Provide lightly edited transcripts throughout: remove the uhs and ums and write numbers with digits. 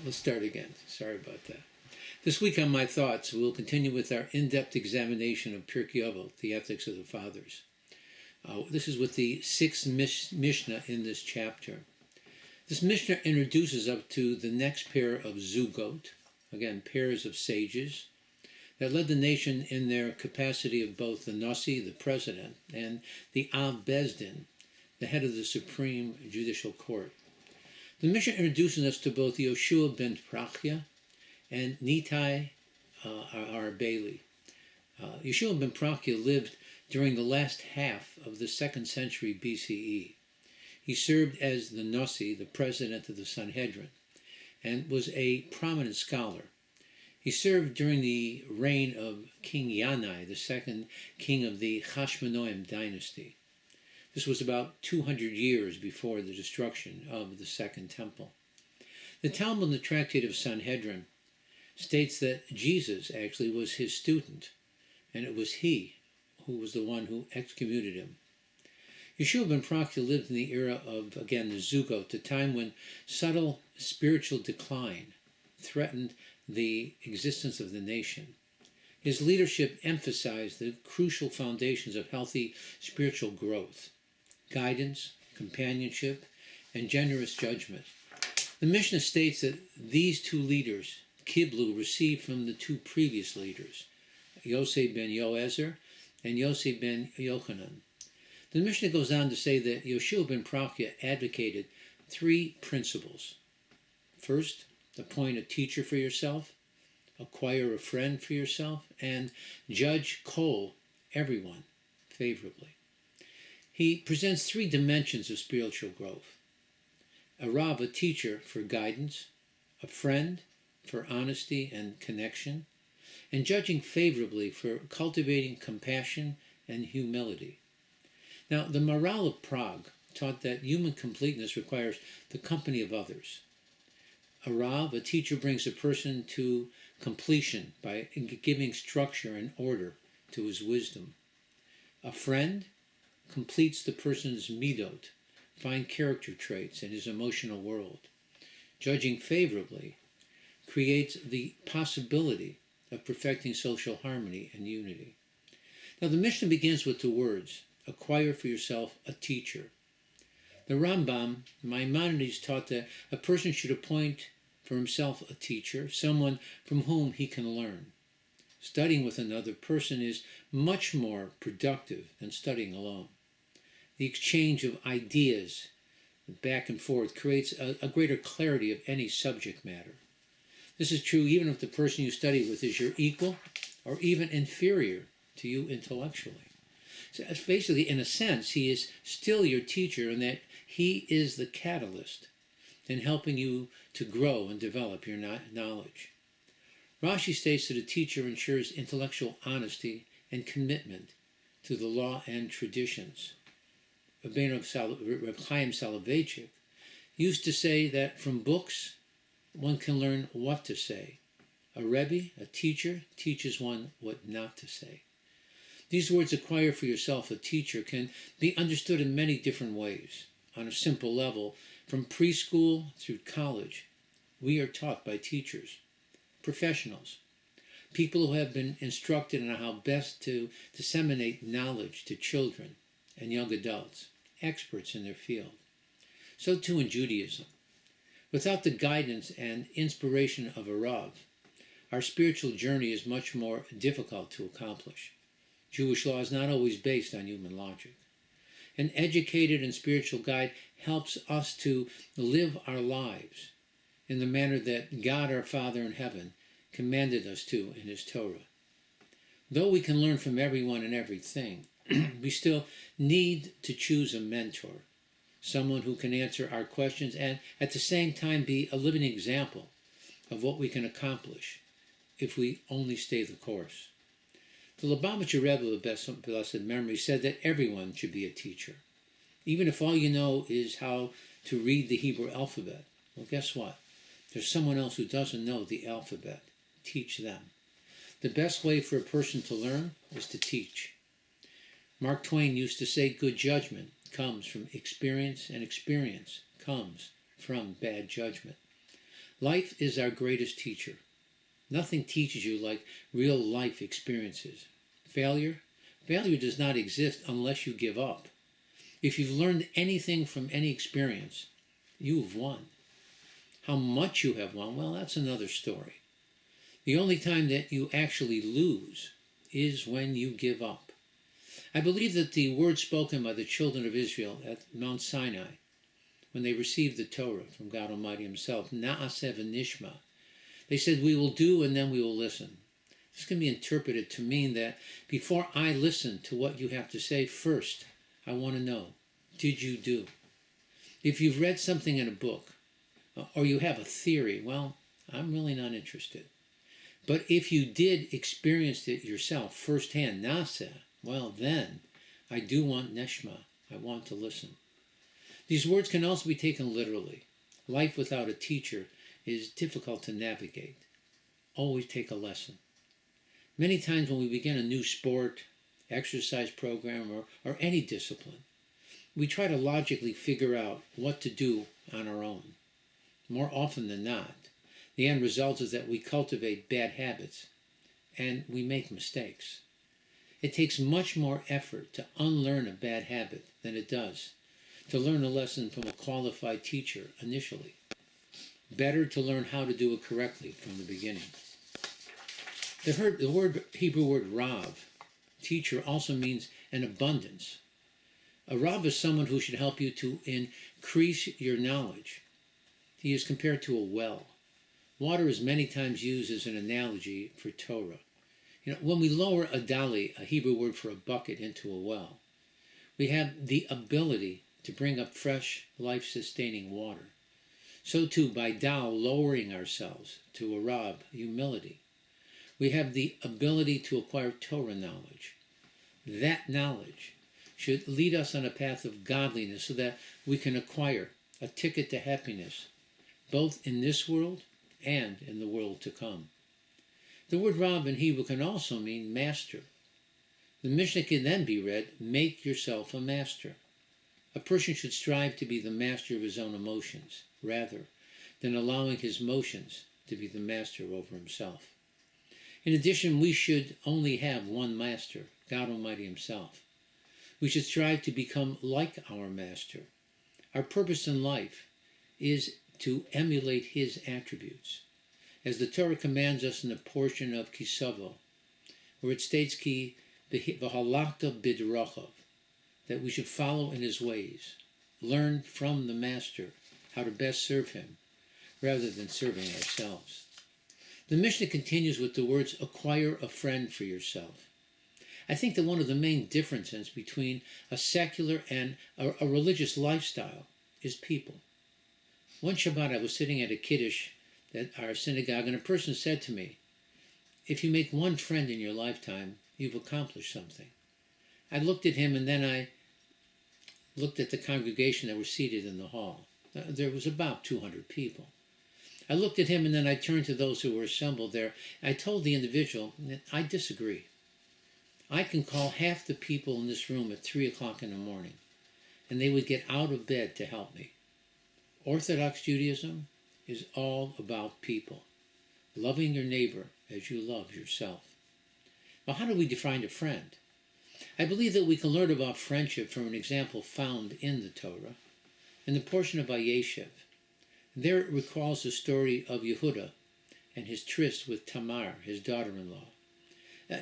Let's start again. Sorry about that. This week on My Thoughts, we'll continue with our in-depth examination of Pirkei Avot, the Ethics of the Fathers. This is with the sixth Mishnah in this chapter. This Mishnah introduces us to the next pair of zugot, again, pairs of sages, that led the nation in their capacity of both the Nasi, the president, and the Av Bezdin, the head of the Supreme Judicial Court. The Mishnah introduces us to both Yoshua ben Prachya and Nitai our Bailey. Yoshua ben Prachya lived during the last half of the 2nd century BCE. He served as the Nasi, the president of the Sanhedrin, and was a prominent scholar. He served during the reign of King Yanai, the second king of the Hashmonaim dynasty. This was about 200 years before the destruction of the Second Temple. The Talmud in the Tractate of Sanhedrin states that Jesus actually was his student, and it was he who was the one who excommunicated him. Yoshua ben Prachya lived in the era of, again, the Zugot, a time when subtle spiritual decline threatened the existence of the nation. His leadership emphasized the crucial foundations of healthy spiritual growth: guidance, companionship, and generous judgment. The Mishnah states that these two leaders, Kiblu, received from the two previous leaders, Yosei ben Yoezer and Yosei ben Yochanan. The Mishnah goes on to say that Yoshua ben Prachya advocated three principles. First, appoint a teacher for yourself, acquire a friend for yourself, and judge everyone, favorably. He presents three dimensions of spiritual growth: a Rav, a teacher, for guidance; a friend, for honesty and connection; and judging favorably, for cultivating compassion and humility. Now, the Maharal of Prague taught that human completeness requires the company of others. A Rav, a teacher, brings a person to completion by giving structure and order to his wisdom. A friend completes the person's midot, fine character traits, in his emotional world. Judging favorably creates the possibility of perfecting social harmony and unity. Now, the Mishnah begins with the words, acquire for yourself a teacher. The Rambam, Maimonides, taught that a person should appoint for himself a teacher, someone from whom he can learn. Studying with another person is much more productive than studying alone. The exchange of ideas back and forth creates a greater clarity of any subject matter. This is true even if the person you study with is your equal or even inferior to you intellectually. So basically, in a sense, he is still your teacher in that he is the catalyst in helping you to grow and develop your knowledge. Rashi states that a teacher ensures intellectual honesty and commitment to the law and traditions. Reb Chaim Soloveitchik used to say that from books one can learn what to say. A Rebbe, a teacher, teaches one what not to say. These words, acquire for yourself a teacher, can be understood in many different ways. On a simple level, from preschool through college, we are taught by teachers, professionals, people who have been instructed on how best to disseminate knowledge to children and young adults, experts in their field. So too in Judaism. Without the guidance and inspiration of a Rav, our spiritual journey is much more difficult to accomplish. Jewish law is not always based on human logic. An educated and spiritual guide helps us to live our lives in the manner that God our Father in heaven commanded us to in his Torah. Though we can learn from everyone and everything, we still need to choose a mentor, someone who can answer our questions and at the same time be a living example of what we can accomplish if we only stay the course. The Lubavitcher Rebbe of blessed memory said that everyone should be a teacher, even if all you know is how to read the Hebrew alphabet. Well, guess what? There's someone else who doesn't know the alphabet. Teach them. The best way for a person to learn is to teach. Mark Twain used to say, good judgment comes from experience, and experience comes from bad judgment. Life is our greatest teacher. Nothing teaches you like real life experiences. Failure does not exist unless you give up. If you've learned anything from any experience, you've won. How much you have won, well, that's another story. The only time that you actually lose is when you give up. I believe that the words spoken by the children of Israel at Mount Sinai, when they received the Torah from God Almighty Himself, Na'aseh v'nishma, they said, we will do and then we will listen. This can be interpreted to mean that before I listen to what you have to say, first, I want to know, did you do? If you've read something in a book, or you have a theory, well, I'm really not interested. But if you did experience it yourself firsthand, Na'aseh, well then, I do want neshma. I want to listen. These words can also be taken literally. Life without a teacher is difficult to navigate. Always take a lesson. Many times when we begin a new sport, exercise program, or any discipline, we try to logically figure out what to do on our own. More often than not, the end result is that we cultivate bad habits and we make mistakes. It takes much more effort to unlearn a bad habit than it does to learn a lesson from a qualified teacher initially. Better to learn how to do it correctly from the beginning. The Hebrew word rav, teacher, also means an abundance. A rav is someone who should help you to increase your knowledge. He is compared to a well. Water is many times used as an analogy for Torah. When we lower a dali, a Hebrew word for a bucket, into a well, we have the ability to bring up fresh, life-sustaining water. So too, by dal, lowering ourselves to a rab, humility, we have the ability to acquire Torah knowledge. That knowledge should lead us on a path of godliness so that we can acquire a ticket to happiness, both in this world and in the world to come. The word Rab in Hebrew can also mean master. The Mishnah can then be read, make yourself a master. A person should strive to be the master of his own emotions, rather than allowing his emotions to be the master over himself. In addition, we should only have one master, God Almighty Himself. We should strive to become like our master. Our purpose in life is to emulate His attributes. As the Torah commands us in the portion of Kisavo, where it states Ki v'halakta b'derachov, that we should follow in His ways, learn from the Master how to best serve Him, rather than serving ourselves. The Mishnah continues with the words, acquire a friend for yourself. I think that one of the main differences between a secular and a religious lifestyle is people. One Shabbat I was sitting at a kiddush at our synagogue, and a person said to me, if you make one friend in your lifetime, you've accomplished something. I looked at him, and then I looked at the congregation that were seated in the hall. There was about 200 people. I looked at him, and then I turned to those who were assembled there. I told the individual that I disagree. I can call half the people in this room at 3 o'clock in the morning, and they would get out of bed to help me. Orthodox Judaism is all about people, loving your neighbor as you love yourself. Well, how do we define a friend? I believe that we can learn about friendship from an example found in the Torah, in the portion of Vayeshev. There it recalls the story of Yehuda and his tryst with Tamar, his daughter-in-law.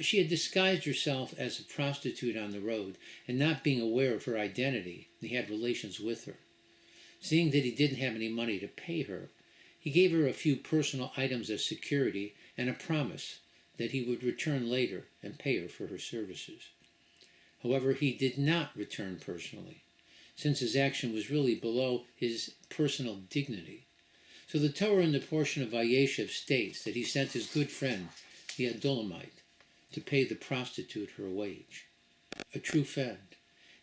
She had disguised herself as a prostitute on the road, and not being aware of her identity, he had relations with her. Seeing that he didn't have any money to pay her, he gave her a few personal items as security and a promise that he would return later and pay her for her services. However, he did not return personally, since his action was really below his personal dignity. So the Torah in the portion of Vayeshev states that he sent his good friend, the Adulamite, to pay the prostitute her wage. A true friend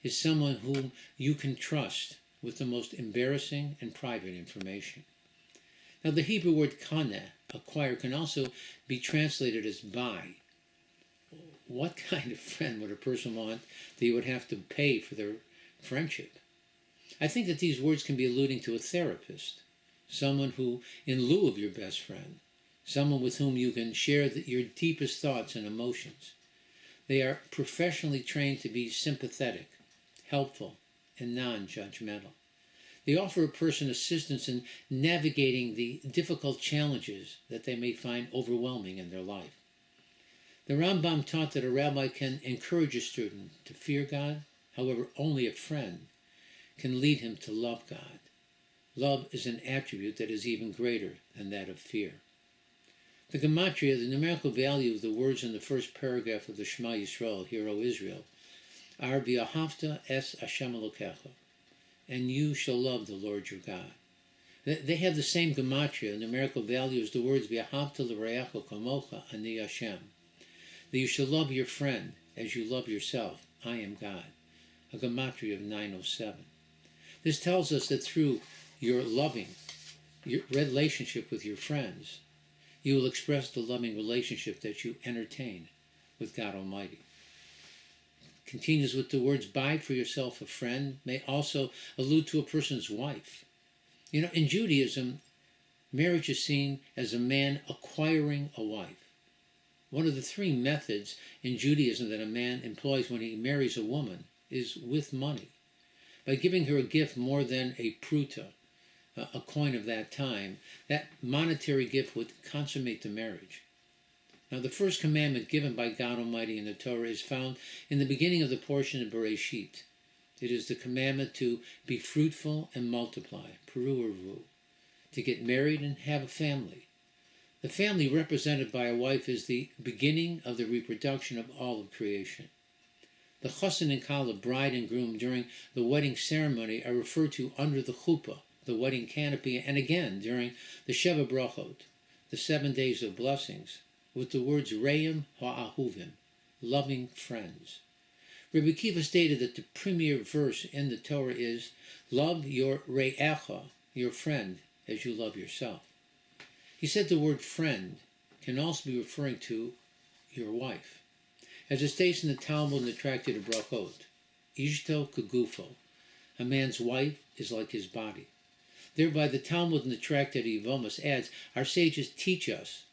is someone whom you can trust with the most embarrassing and private information. Now, the Hebrew word kaneh, acquire, can also be translated as buy. What kind of friend would a person want that you would have to pay for their friendship? I think that these words can be alluding to a therapist. someone who, in lieu of your best friend, someone with whom you can share your deepest thoughts and emotions. They are professionally trained to be sympathetic, helpful, and non-judgmental. They offer a person assistance in navigating the difficult challenges that they may find overwhelming in their life. The Rambam taught that a rabbi can encourage a student to fear God. However, only a friend can lead him to love God. Love is an attribute that is even greater than that of fear. The gematria, the numerical value of the words in the first paragraph of the Shema Yisrael, Hear, O Israel, are V'ahavta es Hashem Elokecha, and you shall love the Lord your God. They have the same gematria, numerical value, as the words V'ahavta l'reacha kamocha ani Hashem, that you shall love your friend as you love yourself. I am God, a gematria of 907. This tells us that through your relationship with your friends, you will express the loving relationship that you entertain with God Almighty. Continues with the words, buy for yourself a friend, may also allude to a person's wife. In Judaism, marriage is seen as a man acquiring a wife. One of the three methods in Judaism that a man employs when he marries a woman is with money. By giving her a gift more than a pruta, a coin of that time, that monetary gift would consummate the marriage. Now, the first commandment given by God Almighty in the Torah is found in the beginning of the portion of Bereshit. It is the commandment to be fruitful and multiply, peru urvu, to get married and have a family. The family represented by a wife is the beginning of the reproduction of all of creation. The chassan and kala, bride and groom, during the wedding ceremony are referred to under the chuppah, the wedding canopy, and again during the Sheva Brachot, the 7 days of blessings, with the words Reim ha'ahuvim, loving friends. Rabbi Akiva stated that the premier verse in the Torah is, love your re'echa, your friend, as you love yourself. He said the word friend can also be referring to your wife. As it states in the Talmud in the Tractate of Brachot, Ishto kagufo, a man's wife is like his body. Thereby the Talmud in the Tractate of Yevamos adds, our sages teach us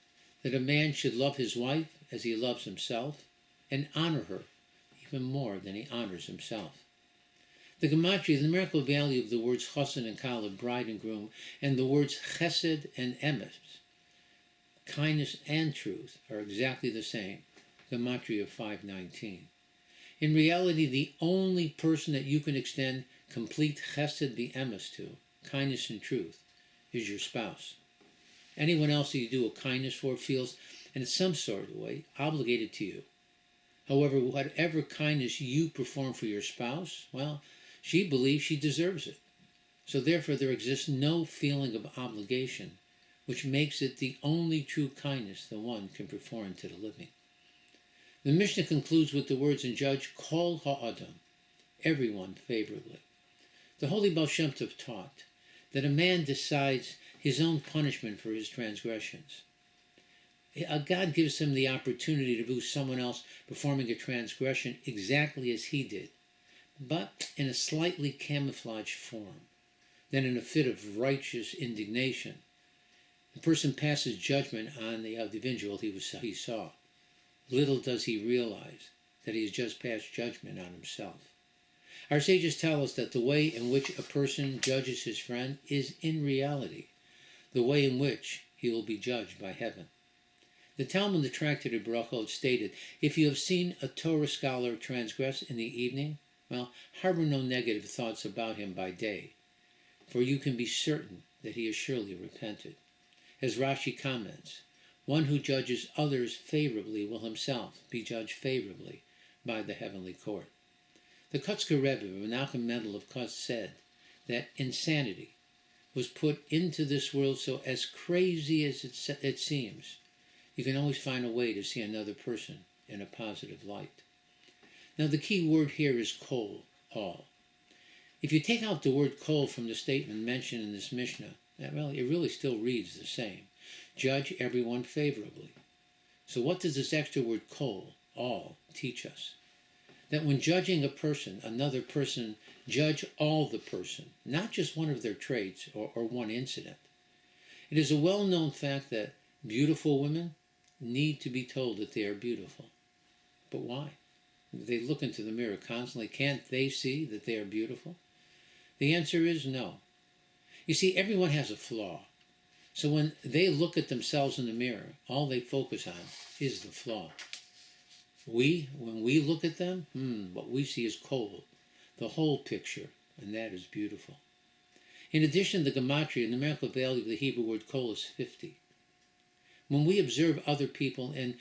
that a man should love his wife as he loves himself, and honor her even more than he honors himself. The gematria, the numerical value of the words chassan and kala, bride and groom, and the words chesed and emes, kindness and truth, are exactly the same, gematria of 519. In reality, the only person that you can extend complete chesed v'emes to, kindness and truth, is your spouse. Anyone else that you do a kindness for feels, in some sort of way, obligated to you. However, whatever kindness you perform for your spouse, well, she believes she deserves it. So therefore there exists no feeling of obligation, which makes it the only true kindness that one can perform to the living. The Mishnah concludes with the words in Judge, Kol ha'adam, everyone favorably. The Holy Baal Shem Tov taught that a man decides his own punishment for his transgressions. God gives him the opportunity to view someone else performing a transgression exactly as he did, but in a slightly camouflaged form. Then in a fit of righteous indignation, the person passes judgment on the individual he saw. Little does he realize that he has just passed judgment on himself. Our sages tell us that the way in which a person judges his friend is in reality the way in which he will be judged by heaven. The Talmud in the Tractate of Brachot stated, if you have seen a Torah scholar transgress in the evening, well, harbor no negative thoughts about him by day, for you can be certain that he has surely repented. As Rashi comments, one who judges others favorably will himself be judged favorably by the heavenly court. The Kotzker Rebbe, Menachem Mendel of Kotzk, said that insanity was put into this world so, as crazy as it seems, you can always find a way to see another person in a positive light. Now the key word here is kol, all. If you take out the word kol from the statement mentioned in this Mishnah, it really still reads the same. Judge everyone favorably. So what does this extra word kol, all, teach us? That when judging a person, another person, judge all the person, not just one of their traits or one incident. It is a well-known fact that beautiful women need to be told that they are beautiful. But why? They look into the mirror constantly. Can't they see that they are beautiful? The answer is no. You see, everyone has a flaw. So when they look at themselves in the mirror, all they focus on is the flaw. When we look at them, what we see is cold, the whole picture, and that is beautiful. In addition, the gematria, numerical value of the Hebrew word kol is 50. When we observe other people in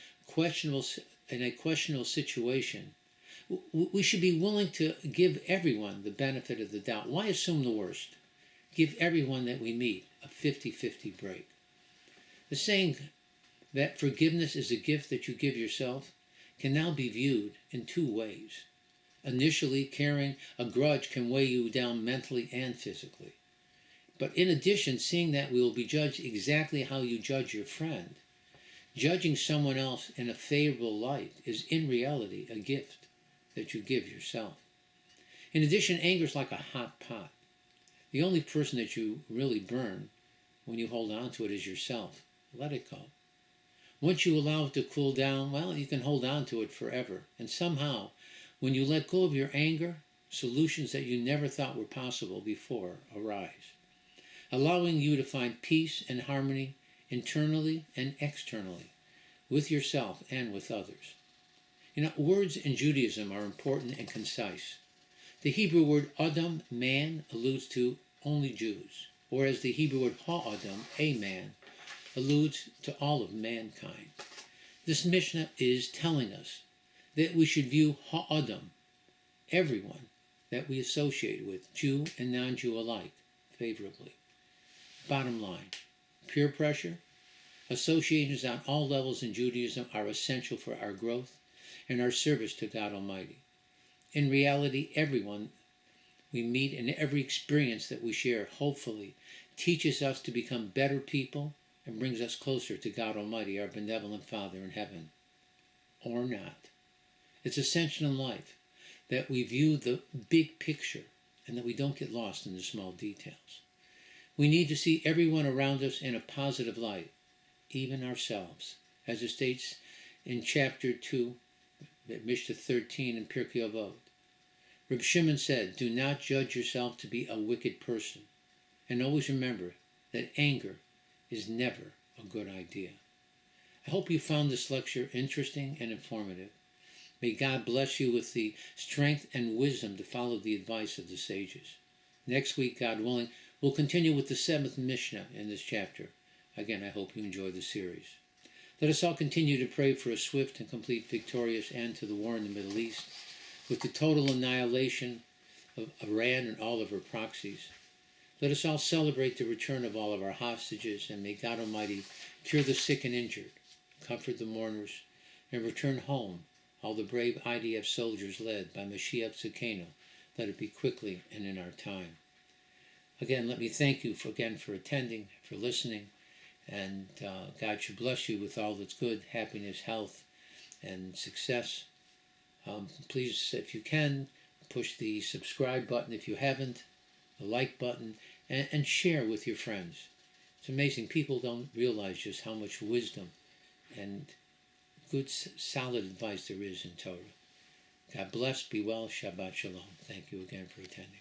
a questionable situation, we should be willing to give everyone the benefit of the doubt. Why assume the worst? Give everyone that we meet a 50-50 break. The saying that forgiveness is a gift that you give yourself can now be viewed in two ways. Initially, carrying a grudge can weigh you down mentally and physically. But in addition, seeing that we will be judged exactly how you judge your friend, judging someone else in a favorable light is in reality a gift that you give yourself. In addition, anger is like a hot pot. The only person that you really burn when you hold on to it is yourself. Let it go. Once you allow it to cool down, well, you can hold on to it forever. And somehow, when you let go of your anger, solutions that you never thought were possible before arise, allowing you to find peace and harmony internally and externally, with yourself and with others. You know, words in Judaism are important and concise. The Hebrew word Adam, man, alludes to only Jews, whereas the Hebrew word ha-Adam, a man, alludes to all of mankind. This Mishnah is telling us that we should view ha-Adam, everyone that we associate with, Jew and non-Jew alike, favorably. Bottom line, peer pressure, associations on all levels in Judaism are essential for our growth and our service to God Almighty. In reality, everyone we meet and every experience that we share, hopefully, teaches us to become better people and brings us closer to God Almighty, our benevolent Father in heaven. Or not. It's essential in life that we view the big picture and that we don't get lost in the small details. We need to see everyone around us in a positive light, even ourselves, as it states in chapter 2, Mishnah 13 in Pirkei Avot. Reb Shimon said, "Do not judge yourself to be a wicked person, and always remember that anger is never a good idea." I hope you found this lecture interesting and informative. May God bless you with the strength and wisdom to follow the advice of the sages. Next week, God willing, we'll continue with the 7th Mishnah in this chapter. Again, I hope you enjoy the series. Let us all continue to pray for a swift and complete victorious end to the war in the Middle East, with the total annihilation of Iran and all of her proxies. Let us all celebrate the return of all of our hostages, and may God Almighty cure the sick and injured, comfort the mourners, and return home all the brave IDF soldiers led by Mashiach Tzidkenu. Let it be quickly and in our time. Again, let me thank you for attending, for listening, and God should bless you with all that's good, happiness, health, and success. Please, if you can, push the subscribe button if you haven't, the like button, and share with your friends. It's amazing. People don't realize just how much wisdom and good, solid advice there is in Torah. God bless, be well, Shabbat Shalom. Thank you again for attending.